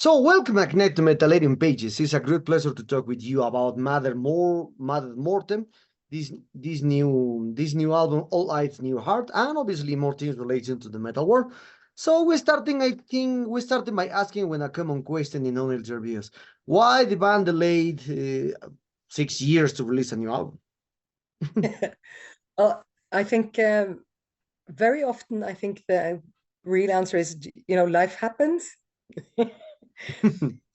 So welcome Agnete to Metalarium Pages. It's a great pleasure to talk with you about Mother Mortem, this new album, All Eyes New Heart, and obviously more things related to the metal world. So we started by asking when a common question in all interviews. Why the band delayed 6 years to release a new album? Well, I think very often I think the real answer is, life happens.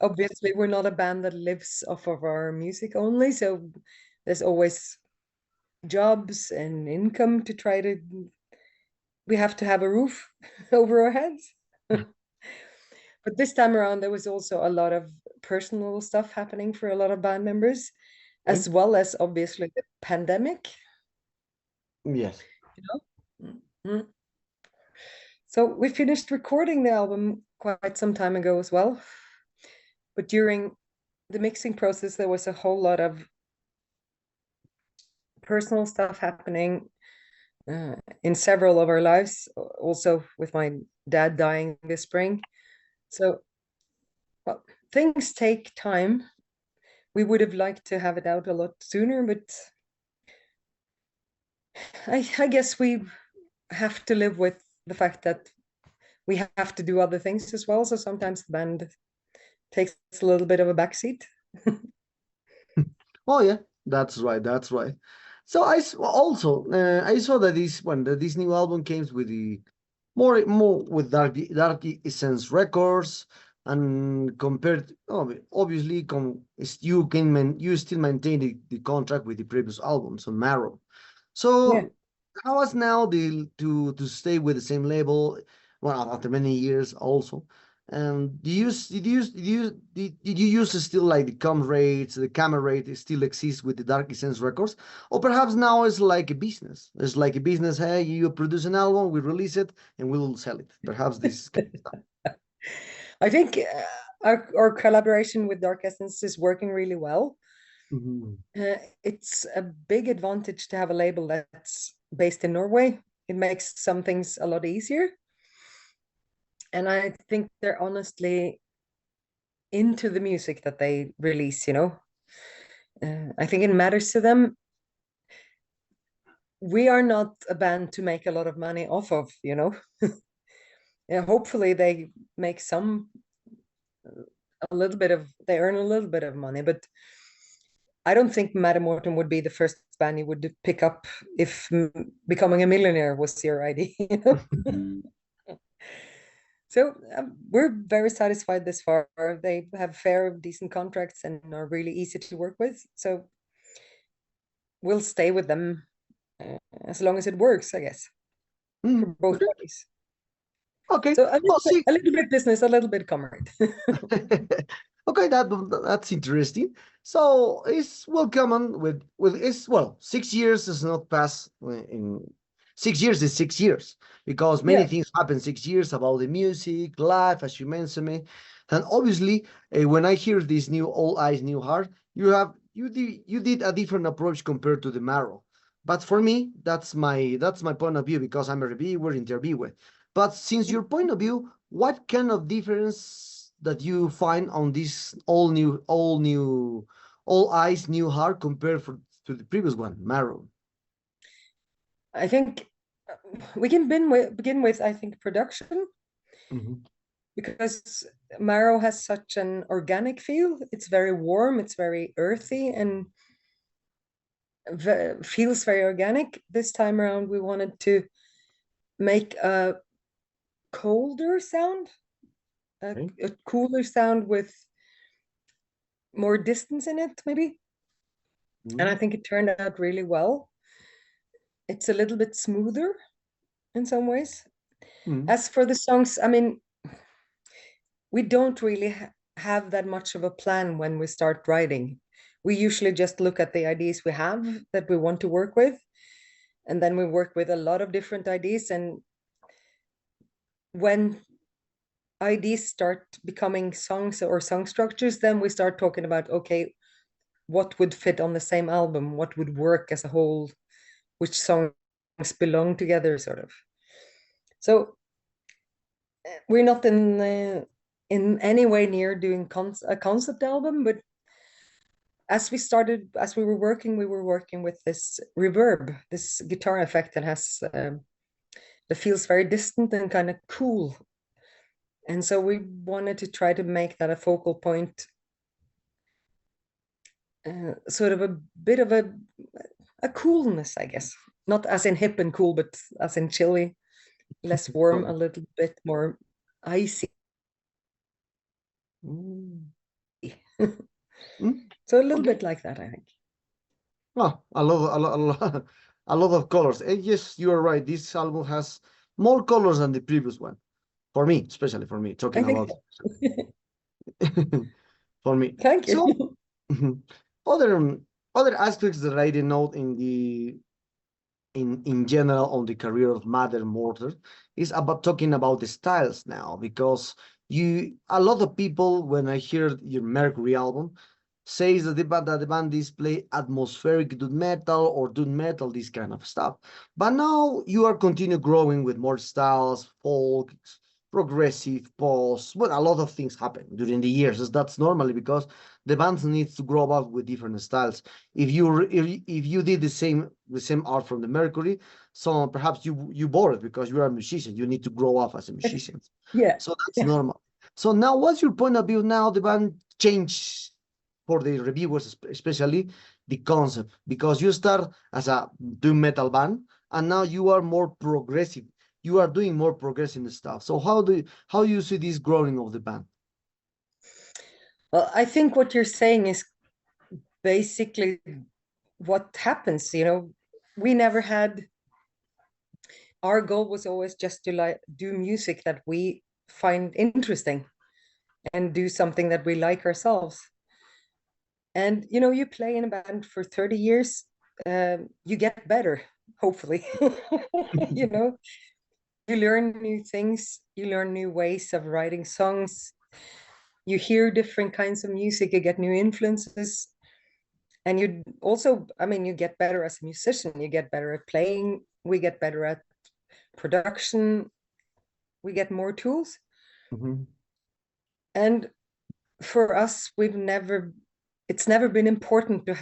Obviously, we're not a band that lives off of our music only, so there's always jobs and income to try to. We have to have a roof over our heads. But this time around, there was also a lot of personal stuff happening for a lot of band members, Okay. as well as obviously the pandemic. Yes. You know? Mhm. So we finished recording the album quite some time ago as well. But during the mixing process, there was a whole lot of personal stuff happening in several of our lives, also with my dad dying this spring. So, well, things take time. We would have liked to have it out a lot sooner, but I guess we have to live with the fact that we have to do other things as well. So sometimes the band takes a little bit of a backseat. Oh yeah, that's right. That's right. So I saw that this new album came with the more with Dark Essence Records, and compared obviously you still maintain the contract with the previous albums on Marrow. Yeah. So how was now to stay with the same label, well, after many years also? And did you use still like the camera rate still exists with the Dark Essence Records, or perhaps now it's like a business? It's like a business. Hey, you produce an album, we release it, and we'll sell it. Perhaps this kind of stuff. I think our collaboration with Dark Essence is working really well. Mhm. It's a big advantage to have a label that's based in Norway. It makes some things a lot easier. And I think they're honestly into the music that they release. I think it matters to them. We are not a band to make a lot of money off of. Yeah, hopefully they make they earn a little bit of money, but I don't think Mortem would be the first band you would pick up if becoming a millionaire was your idea. So we're very satisfied this far. They have fair, decent contracts and are really easy to work with. So we'll stay with them as long as it works, I guess, for Mm, both okay. parties. Okay. So Well, see. a little bit business, a little bit comrade. Okay, that's interesting. So it's well common with it's well 6 years is not pass in 6 years is 6 years because many Yeah. things happen 6 years about the music, life, as you mentioned me, and obviously when I hear this new All Eyes New Heart, you did a different approach compared to the Marrow. But for me, that's my point of view because I'm a reviewer, interviewer. But since your point of view, what kind of difference that you find on this all eyes, new heart compared to the previous one, Marrow? I think we can begin with I think production, Mhm. because Marrow has such an organic feel. It's very warm, it's very earthy, and feels very organic. This time around, we wanted to make a colder sound, Okay. a cooler sound with more distance in it, maybe. And I Mhm. think it turned out really well. It's a little bit smoother in some ways. Mhm. As for the songs, I mean, we don't really have that much of a plan when we start writing. We usually just look at the ideas we have that we want to work with, and then we work with a lot of different ideas. And when ideas start becoming songs or song structures, then we start talking about, okay, what would fit on the same album, what would work as a whole, which songs belong together, sort of. So we're not in in any way near doing a concept album, but as we were working with this reverb, this guitar effect that has that feels very distant and kind of cool. And so we wanted to try to make that a focal point, sort of a bit of a coolness, I guess. Not as in hip and cool, but as in chilly, less warm, a little bit more icy. Mm. So a little Okay. bit like that, I think. Oh, a lot of colors. And yes, you are right. This album has more colors than the previous one. For me, especially for me, I talking think about for me. thank So you. other other aspects that I didn't note in the in general on the career of Mother Mortar is about talking about the styles now, because you a lot of people, when I hear your Mercury album, says that the band display atmospheric doom metal or doom metal, this kind of stuff. But now you are continue growing with more styles, folk, progressive, post. Well, a lot of things happen during the years. That's normally because the band needs to grow up with different styles. If you did the same art from the Mercury, so perhaps you bored because you are a musician. You need to grow up as a musician. Yeah. So that's Yeah. normal. So now, what's your point of view? Now the band changed for the reviewers, especially the concept, because you start as a doom metal band, and now you are more progressive. You are doing more progressive stuff. So how do you see this growing of the band? Well, I think what you're saying is basically what happens, we never had, our goal was always just to like do music that we find interesting and do something that we like ourselves. And you play in a band for 30 years, you get better, hopefully. you know you learn new things, you learn new ways of writing songs, you hear different kinds of music, you get new influences. And you also, I mean, you get better as a musician, you get better at playing, we get better at production, we get more tools. Mhm. And for us, it's never been important to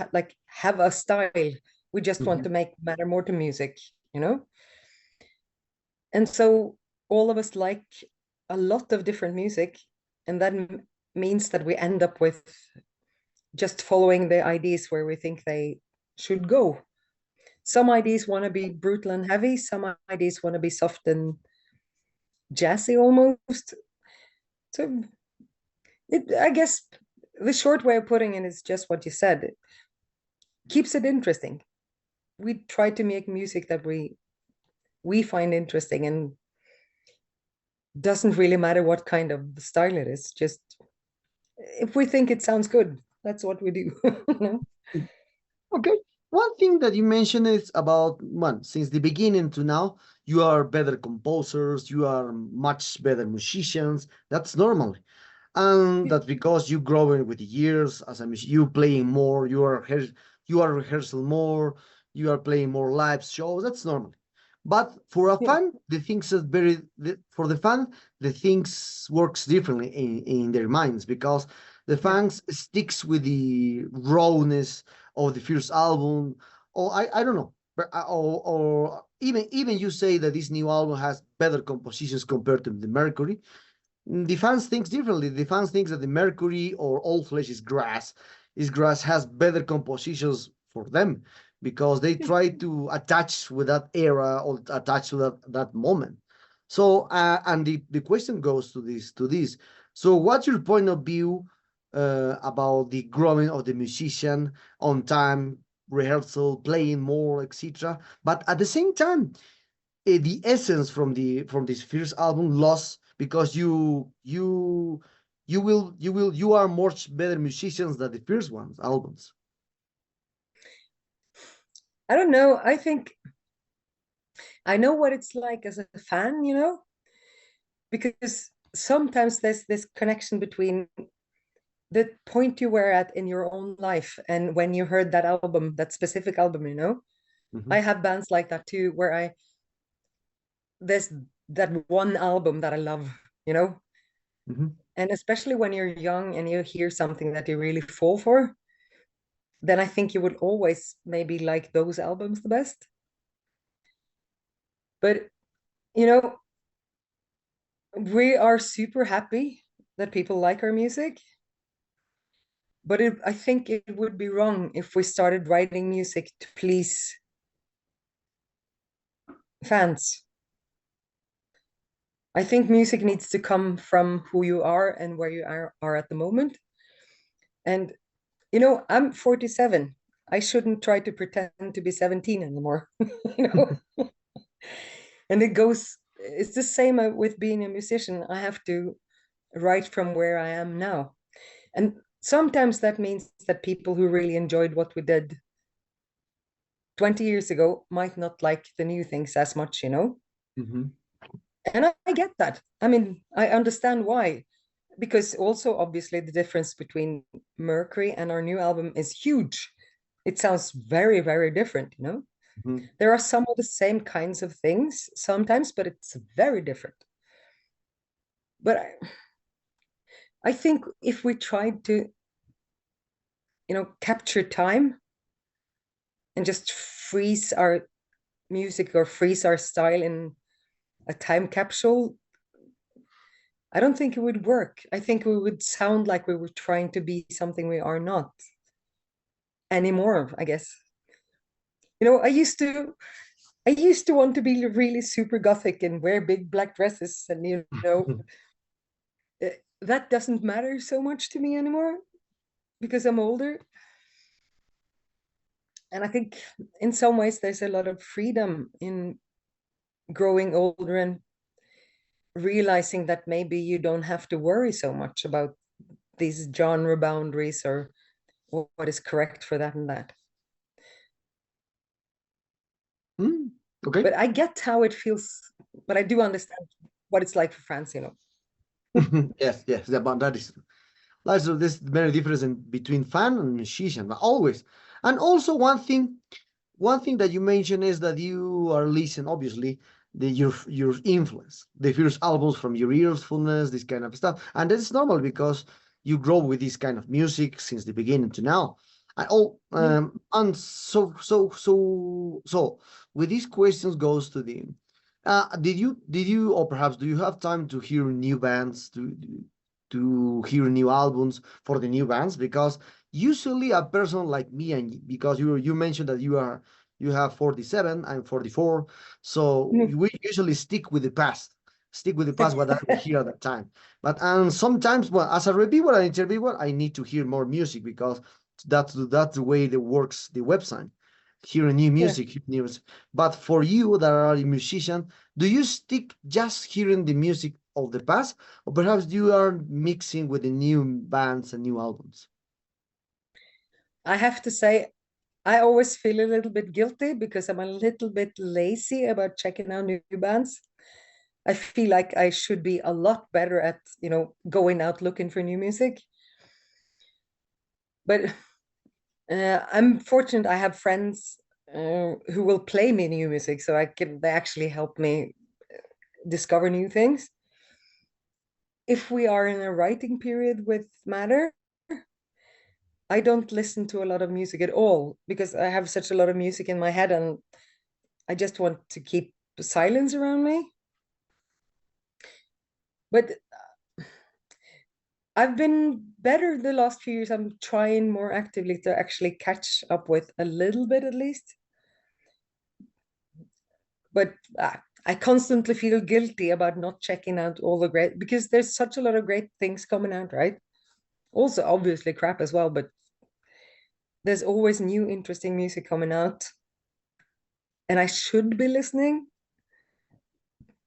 have a style. We just want Mhm. to make Matter Mortem music, you know? And so all of us like a lot of different music, and that means that we end up with just following the ideas where we think they should go. Some ideas want to be brutal and heavy, some ideas want to be soft and jazzy almost. So I guess the short way of putting it is just what you said. It keeps it interesting. We try to make music that we find interesting, and doesn't really matter what kind of style it is. Just if we think it sounds good, that's what we do. Okay. One thing that you mentioned is about one, since the beginning to now, you are better composers, you are much better musicians. That's normal. And that's because you growing with the years as a you playing more, you are rehearsing more, you are playing more live shows. That's normal. But for a Yeah, fan, the things is for the fan, the things works differently in their minds, because the yeah, fans sticks with the rawness of the first album, or I don't know, but or even you say that this new album has better compositions compared to the Mercury. The fans thinks differently. The fans thinks that the Mercury or All Flesh is Grass. Is Grass has better compositions for them, because they try to attach with that era or attach to that moment. So and the question goes to this. So what's your point of view about the growing of the musician on time, rehearsal, playing more, etc. But at the same time, the essence from this first album lost, because you are much better musicians than the first ones albums. I don't know. I think I know what it's like as a fan, because sometimes there's this connection between the point you were at in your own life and when you heard that album, that specific album. I Mhm. have bands like that too, where there's that one album that I love, you know, And especially when you're young and you hear something that you really fall for, then I think you would always maybe like those albums the best. But, you know, we are super happy that people like our music. But I think it would be wrong if we started writing music to please fans. I think music needs to come from who you are and where you are at the moment. And, you know, I'm 47. I shouldn't try to pretend to be 17 anymore, you know? And it's the same with being a musician. I have to write from where I am now. And sometimes that means that people who really enjoyed what we did 20 years ago might not like the new things as much, you know? Mm-hmm. And I get that. I mean, I understand why. Because also, obviously, the difference between Mercury and our new album is huge. It sounds very, very different, you know? Mm-hmm. There are some of the same kinds of things sometimes, but it's very different. But I think if we tried to, you know, capture time and just freeze our music or freeze our style in a time capsule, I don't think it would work. I think we would sound like we were trying to be something we are not anymore, I guess. You know, I used to want to be really super gothic and wear big black dresses, and you know, that doesn't matter so much to me anymore because I'm older. And I think in some ways there's a lot of freedom in growing older and realizing that maybe you don't have to worry so much about these genre boundaries or what is correct for that and that. Mm, okay. But I get how it feels, but I do understand what it's like for France, you know. Yes, yes, but that is like so this very difference between fan and musician, but always. And also one thing that you mentioned is that you are listening, obviously, your influence, the first albums from your earfulness, this kind of stuff, and that's normal because you grow with this kind of music since the beginning to now. Mm. And so with these questions goes to the did you or perhaps do you have time to hear new bands to hear new albums for the new bands? Because usually a person like me, and because you mentioned that you have 47, I'm 44, so Mm. we usually stick with the past what I would hear at that time. But and sometimes, well, as a reviewer and interviewer, I need to hear more music because that's the way that works the website. Hear new Yeah. music, hear new. But for you that are a musician, do you stick just hearing the music of the past, or perhaps you are mixing with the new bands and new albums? I have to say, I always feel a little bit guilty because I'm a little bit lazy about checking out new bands. I feel like I should be a lot better at, you know, going out looking for new music. But I'm fortunate I have friends who will play me new music, so they actually help me discover new things. If we are in a writing period with Matter, I don't listen to a lot of music at all because I have such a lot of music in my head and I just want to keep silence around me. But I've been better the last few years. I'm trying more actively to actually catch up with a little bit at least. But I constantly feel guilty about not checking out all the great because there's such a lot of great things coming out, right? Also, obviously, crap as well, but there's always new interesting music coming out, and I should be listening,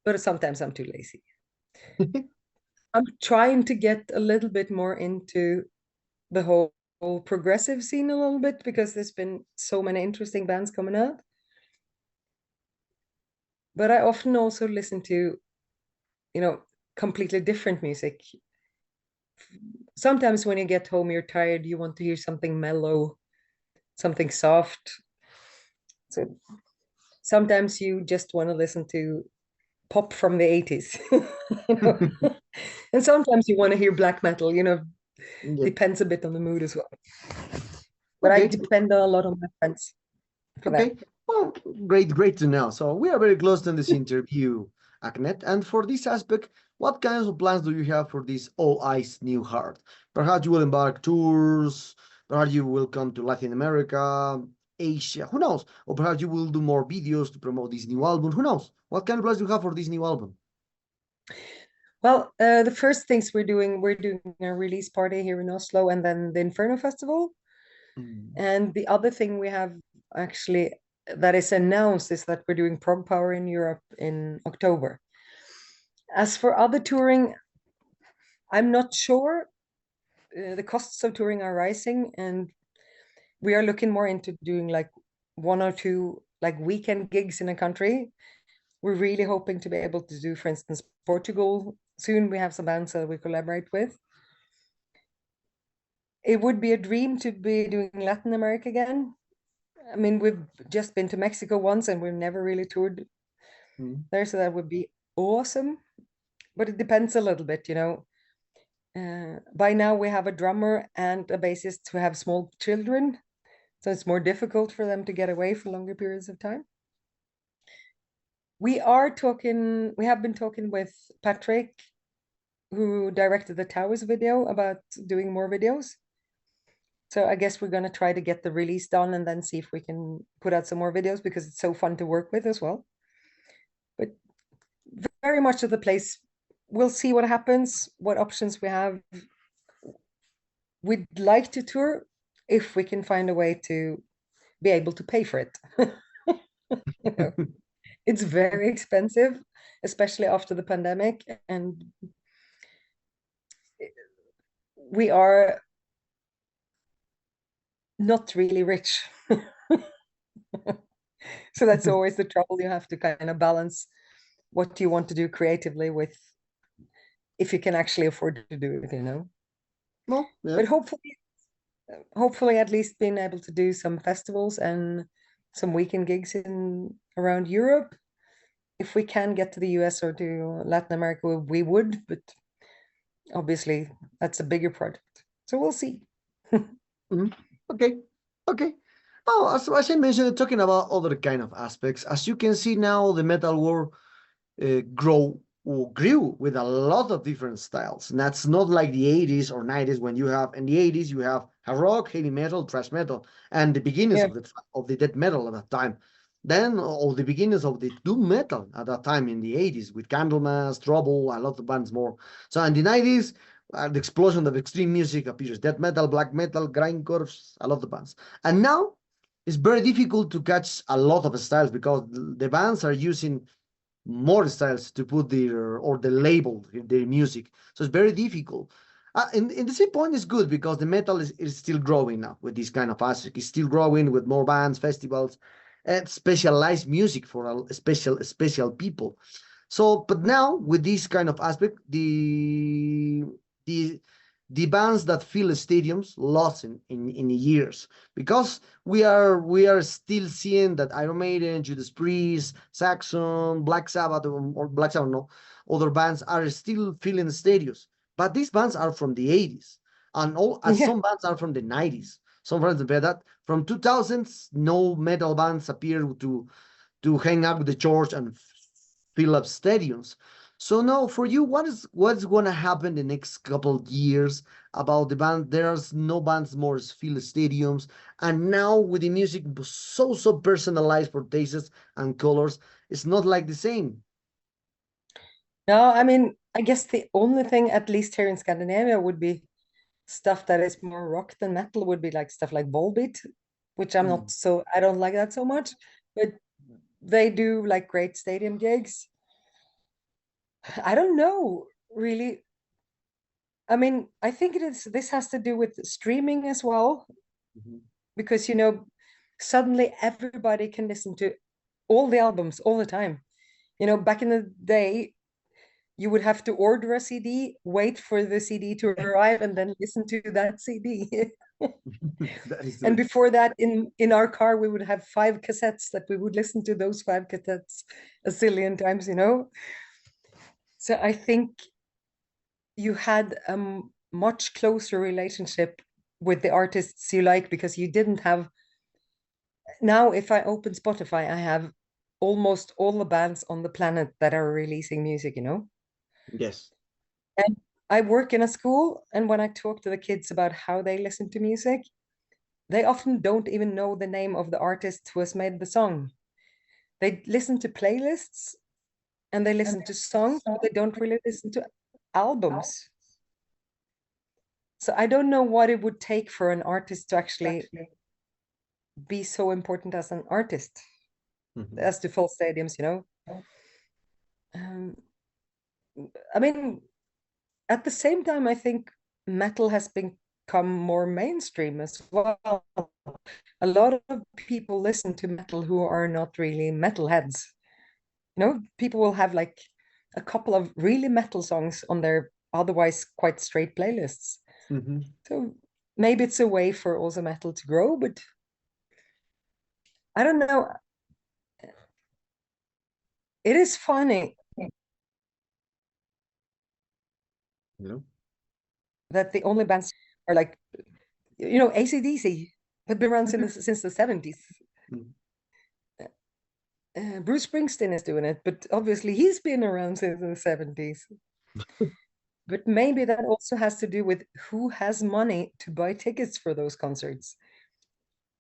but sometimes I'm too lazy. I'm trying to get a little bit more into the whole progressive scene a little bit because there's been so many interesting bands coming out. But I often also listen to, you know, completely different music. Sometimes when you get home, you're tired, you want to hear something mellow, something soft. So sometimes you just want to listen to pop from the 80s. You know? And sometimes you want to hear black metal, you know, Yeah. depends a bit on the mood as well. But I Okay. depend a lot on my friends for that. Okay. Well, great to know. So we are very close to this interview, Agnete. And for this aspect, what kinds of plans do you have for this All Eyes New Heart? Perhaps you will embark tours, perhaps you will come to Latin America, Asia, who knows? Or perhaps you will do more videos to promote this new album, who knows? What kind of plans do you have for this new album? Well, the first things we're doing a release party here in Oslo and then the Inferno Festival. Mm. And the other thing we have actually that is announced is that we're doing Prog Power in Europe in October. As for other touring, I'm not sure. The costs of touring are rising, and we are looking more into doing like one or two like weekend gigs in a country. We're really hoping to be able to do, for instance, Portugal. Soon we have some bands that we collaborate with. It would be a dream to be doing Latin America again. I mean, we've just been to Mexico once and we've never really toured Mm. there, so that would be awesome. But it depends a little bit, you know. By now we have a drummer and a bassist who have small children, so it's more difficult for them to get away for longer periods of time. We have been talking with Patrick, who directed the Towers video, about doing more videos. So I guess we're going to try to get the release done and then see if we can put out some more videos because it's so fun to work with as well. But very much of the place, we'll see what happens, what options we have. We'd like to tour if we can find a way to be able to pay for it. You know, it's very expensive, especially after the pandemic, and we are not really rich. So that's always the trouble. You have to kind of balance what you want to do creatively with if you can actually afford to do it, you know. No, yeah. But hopefully at least being able to do some festivals and some weekend gigs in around Europe. If we can get to the US or to Latin America, we would, but obviously that's a bigger project. So we'll see. Mhm. Okay, okay. Oh, as I mentioned, talking about other kind of aspects, as you can see now, the metal world grew with a lot of different styles. And that's not like the 80s or 90s when you have in the 80s you have hard rock, heavy metal, thrash metal, and the beginnings Yeah. of the death metal at that time. Then all the beginnings of the doom metal at that time in the 80s with Candlemass, Trouble, a lot of bands more. So in the 90s, the explosion of extreme music appears. Death metal, black metal, grindcore, a lot of bands. And now it's very difficult to catch a lot of styles because the bands are using more styles to put their or the label their music. So it's very difficult. In the same point, it's good because the metal is still growing now with this kind of aspect. It's still growing with more bands, festivals, and specialized music for a special people. So, but now with this kind of aspect, the the bands that fill stadiums lost in years because we are still seeing that Iron Maiden, Judas Priest, Saxon, Black Sabbath, or Black Sabbath, no, other bands are still filling stadiums. But these bands are from the 80s, and Yeah. some bands are from the 90s. Some friends compare that from 2000s, no metal bands appear to hang out with the church and fill up stadiums. So now for you, what's gonna happen the next couple of years about the band? There's no bands more fill stadiums, and now with the music so personalized for tastes and colors, it's not like the same. No, I mean, I guess the only thing, at least here in Scandinavia, would be stuff that is more rock than metal, would be like stuff like Volbeat, which Mm. I don't like that so much, but they do like great stadium gigs. I don't know really. I mean, I think this has to do with streaming as well, Mhm. because you know, suddenly everybody can listen to all the albums all the time. You know, back in the day, you would have to order a CD, wait for the CD to arrive, and then listen to that CD. That is And true. before that, in our car, we would have 5 cassettes that we would listen to those 5 cassettes a zillion times, you know? So I think you had a much closer relationship with the artists you like because you didn't have. Now, if I open Spotify, I have almost all the bands on the planet that are releasing music, you know? Yes. And I work in a school, and when I talk to the kids about how they listen to music, they often don't even know the name of the artist who has made the song. They listen to playlists and they listen to songs, but they don't really listen to albums. So I don't know what it would take for an artist to actually be so important as an artist, Mhm. as to full stadiums, you know. Um, I mean, at the same time, I think metal has become more mainstream as well. A lot of people listen to metal who are not really metalheads. You know, people will have like a couple of really metal songs on their otherwise quite straight playlists. Mhm. So maybe it's a way for also metal to grow, but I don't know. It is funny You know? that the only bands are like, you know, AC/DC, have been around since the 70s. Mm. Bruce Springsteen is doing it, but obviously he's been around since the 70s. But maybe that also has to do with who has money to buy tickets for those concerts.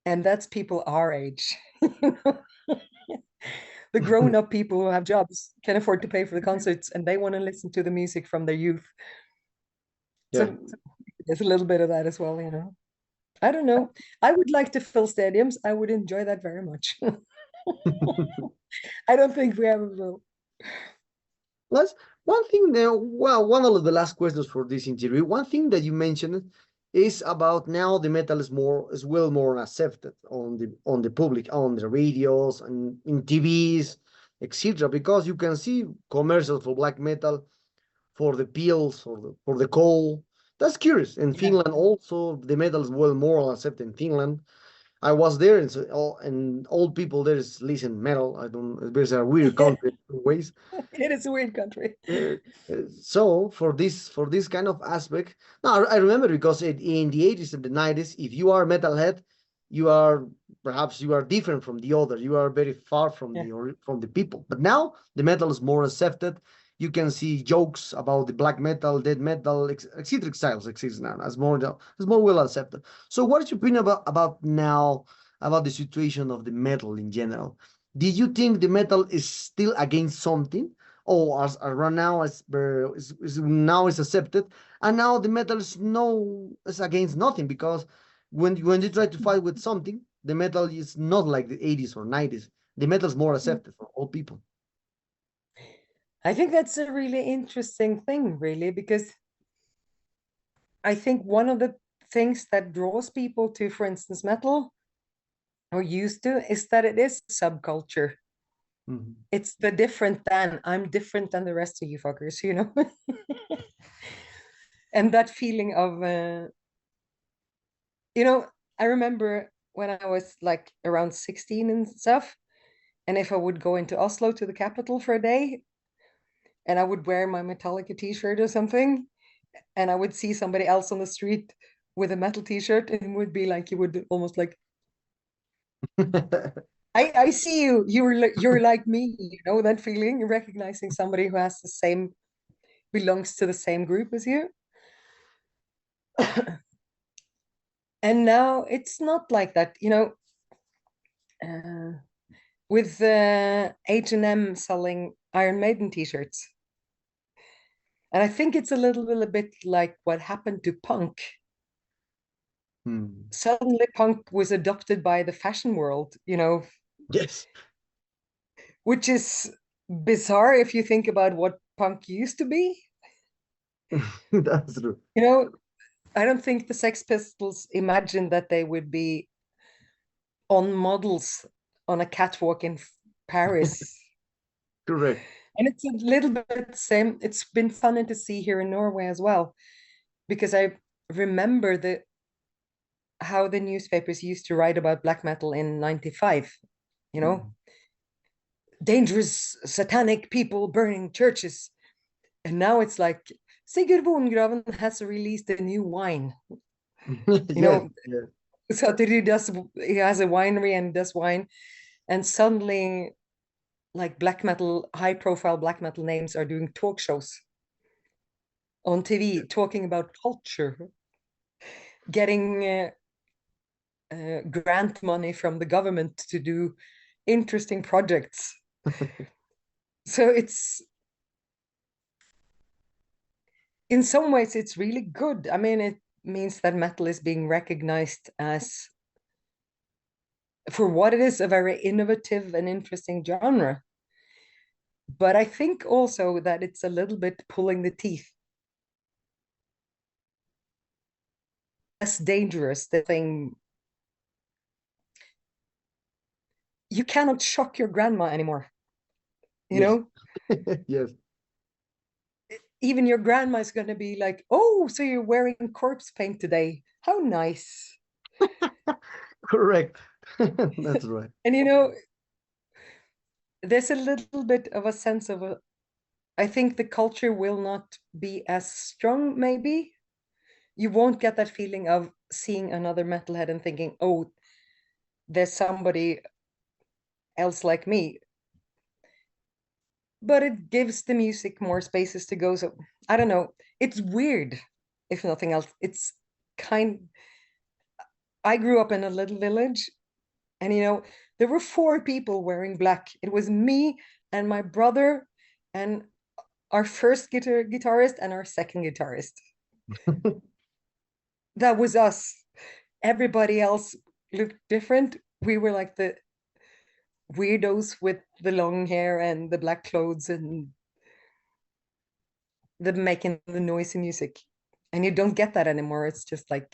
And that's people our age. The grown-up people who have jobs can afford to pay for the concerts and they want to listen to the music from their youth. Yeah. So there's a little bit of that as well, you know. I don't know. I would like to fill stadiums. I would enjoy that very much. I don't think we ever will. Let's one thing now. Well, one of the last questions for this interview. One thing that you mentioned is about now the metal is well more accepted on the public, on the radios and in TVs, etc. Because you can see commercials for black metal, for the pills, for the coal. That's curious. In Yeah. Finland also the metal is well more accepted in Finland. I was there, and so and old people there is listen metal. I don't. It's a weird country in ways. It is a weird country. Uh, so for this kind of aspect, now I remember because in the 80s and the 90s, if you are a metalhead, you are perhaps you are different from the other. You are very far from Yeah. from the people. But now the metal is more accepted. You can see jokes about the black metal, death metal, eccentric styles exist now. As more well accepted. So, what is your opinion about now about the situation of the metal in general? Did you think the metal is still against something? Oh, as right now is now is accepted, and now the metal is no is against nothing because when you try to fight with something, the metal is not like the 80s or 90s. The metal is more accepted for all people. I think that's a really interesting thing, really, because I think one of the things that draws people to, for instance, metal or used to, is that it is subculture. Mhm. It's the different than, I'm different than the rest of you fuckers, you know? And that feeling of, you know, I remember when I was like around 16 and stuff, and if I would go into Oslo to the capital for a day, and I would wear my Metallica t-shirt or something, and I would see somebody else on the street with a metal t-shirt, and it would be like you would almost like, I see you. You're like me, you know, that feeling, recognizing somebody who has the same, belongs to the same group as you. And now it's not like that, you know. Uh, with H&M selling Iron Maiden t-shirts. And I think it's a little bit, like what happened to punk. Hmm. Suddenly punk was adopted by the fashion world, you know, Yes, which is bizarre if you think about what punk used to be. that's true. You know, I don't think the Sex Pistols imagined that they would be on models on a catwalk in Paris. Correct. And it's a little bit the same. It's been funny to see here in Norway as well, because I remember how the newspapers used to write about black metal in 95, you know, dangerous satanic people burning churches. And now it's like Sigurd Wongraven has released a new wine, you Yes, know. yes. So he has a winery and does wine, and suddenly like black metal, high profile black metal names are doing talk shows on TV talking about culture, getting grant money from the government to do interesting projects. So it's, in some ways, it's really good. I mean, it means that metal is being recognized as, for what it is, a very innovative and interesting genre. But I think also that it's a little bit pulling the teeth. Less dangerous, the thing. You cannot shock your grandma anymore, you Yes. know? Yes. Even your grandma is going to be like, oh, so you're wearing corpse paint today. How nice. Correct. That's right. And, you know, there's a little bit of a sense of I think the culture will not be as strong, maybe. You won't get that feeling of seeing another metalhead and thinking, oh, there's somebody else like me. But it gives the music more spaces to go. So I don't know. It's weird, if nothing else. It's kind. I grew up in a little village, and you know, there were four people wearing black. It was me and my brother and our first guitarist and our second guitarist. That was us. Everybody else looked different. We were like the weirdos with the long hair and the black clothes and the making the noisy music. And you don't get that anymore. It's just like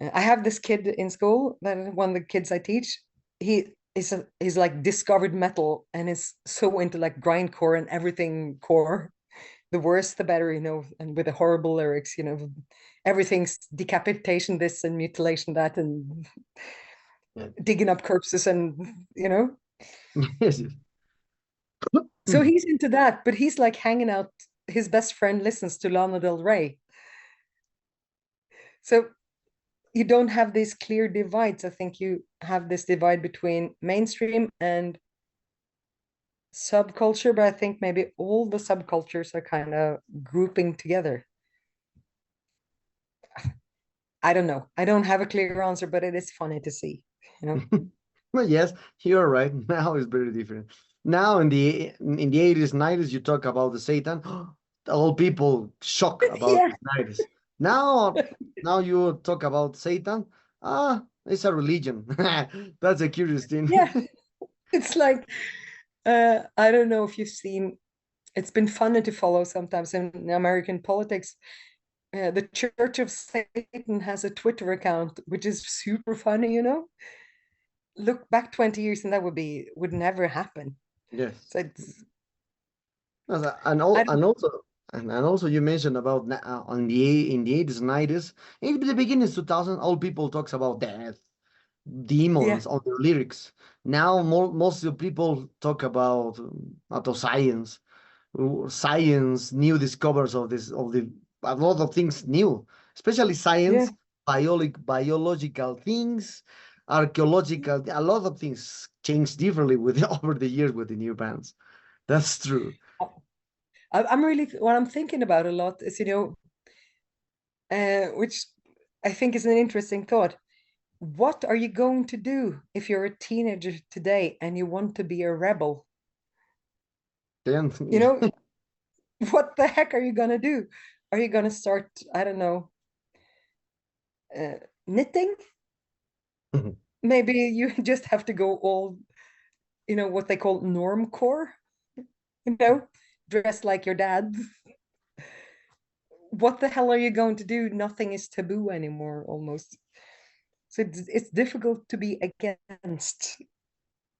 I have this kid in school, that one of the kids I teach. He's like discovered metal and is so into like grindcore and everything core. The worse the better, you know, and with the horrible lyrics, you know, everything's decapitation this and mutilation that and Yeah. digging up corpses and you know. Yes. Yes. So he's into that, but he's like hanging out. His best friend listens to Lana Del Rey. So you don't have these clear divides. I think you have this divide between mainstream and subculture, but I think maybe all the subcultures are kind of grouping together. I don't know. I don't have a clear answer, but it is funny to see, you know. Well, yes, you're right. Now it's very different. Now in the 80s, 90s, you talk about the Satan, all people shock about Yeah, the 90s. Now you talk about Satan, it's a religion. That's a curious thing. yeah. It's like I don't know if you've seen. It's been funny to follow sometimes in American politics. The Church of Satan has a Twitter account, which is super funny, you know. Look back 20 years and that would never happen. Yes. So it's And I all, don't and also you mentioned about on the in the 80s, 90s, in the beginning 2000, all people talks about death, yeah, demons on their lyrics. Now most of the people talk about science, science, new discoveries of this of the a lot of things new, especially yeah. science, biological things, archaeological. A lot of things change differently with over the years with the new bands. That's true. I'm really what I'm thinking about a lot is, you know, which I think is an interesting thought. What are you going to do if you're a teenager today and you want to be a rebel? Then You know, what the heck are you going to do? Are you going to start, I don't know, knitting? Maybe you just have to go all, you know, what they call norm core, you know, dress like your dad. What the hell are you going to do? Nothing is taboo anymore, almost. So it's difficult to be against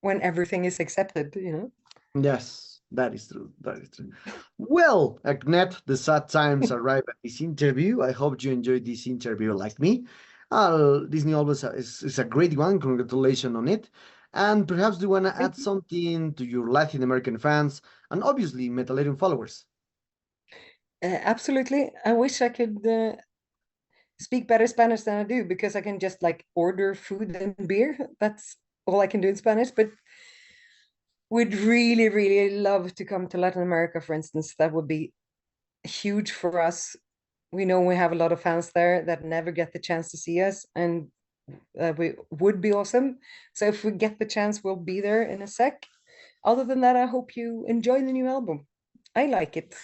when everything is accepted, you know? yes. That is true. That is true. Well, Agnete, the sad times arrive at this interview. I hope you enjoyed this interview like me. This new album is a great one. Congratulations on it. And perhaps do you want to add Thank you. something to your Latin American fans and obviously Metalerium followers? Absolutely. I wish I could speak better Spanish than I do, because I can just like order food and beer. That's all I can do in Spanish. But would really, really love to come to Latin America, for instance. That would be huge for us. We know we have a lot of fans there that never get the chance to see us, and we would be awesome. So if we get the chance, we'll be there in a sec. Other than that, I hope you enjoy the new album. I like it.